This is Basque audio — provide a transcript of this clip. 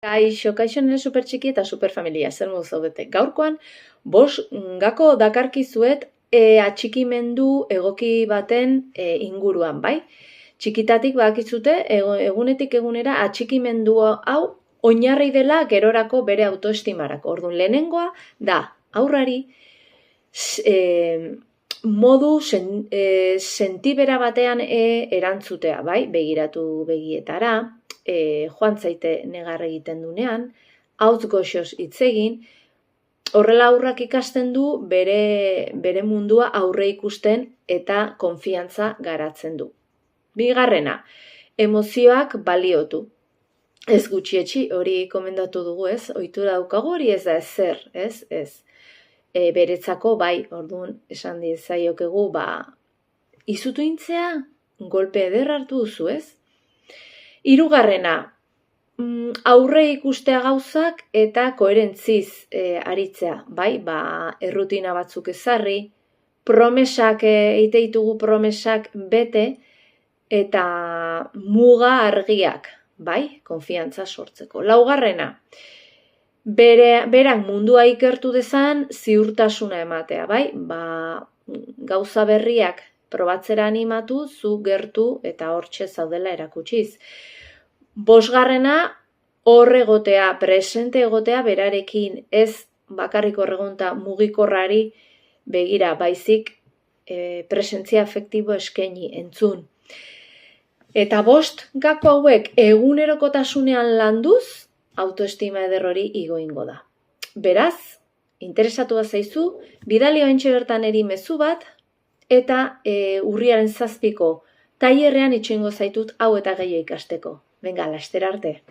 Kaixo nire supertxiki eta superfamilia, zer modu zaudete. Gaurkoan, gako dakarkizuet atxikimendu egoki baten inguruan, bai? Txikitatik badakizute, egunetik egunera atxikimendu hau oinarri dela gerorako bere autoestimarako. Orduan, lehenengoa da aurrari modu sentibera batean erantzutea, bai? Begiratu begietara, joan zaite negar egiten dunean, hautz goxoz hitz egin, horrela aurrak ikasten du bere mundua aurre ikusten eta konfiantza garatzen du. Bigarrena, emozioak baliotu. Ez gutxietsi, hori komendatu dugu, ez? Ohitura daukagu hori ez da ezer, ez? Beretzako bai, orduan esan diezaiokegu, izutu intzea, golpe eder hartu duzu, ez? Hirugarrena, aurre ikustea gauzak eta koherentziz aritzea, bai? Errutina batzuk ezarri, promesak egite ditugu promesak bete eta muga argiak, bai? Konfiantza sortzeko. Laugarrena, berak mundua ikertu dezan ziurtasuna ematea, bai? Gauza berriak probatzera animatu, zu gertu eta hortxe zaudela erakutsiz. Bosgarrena, hor egotea, presente egotea berarekin, ez bakarrik horregonta mugikorrari begira, baizik presentzia afektibo eskaini entzun. Eta 5 gako hauek egunerokotasunean landuz, autoestima eder hori igo ingo da. Beraz, interesatu bazaizu, bidali oraintxe bertan niri mezu bat, eta urriaren 7ko tailerrean itxoingo zaitut hau eta gehiago ikasteko. Venga, laster arte.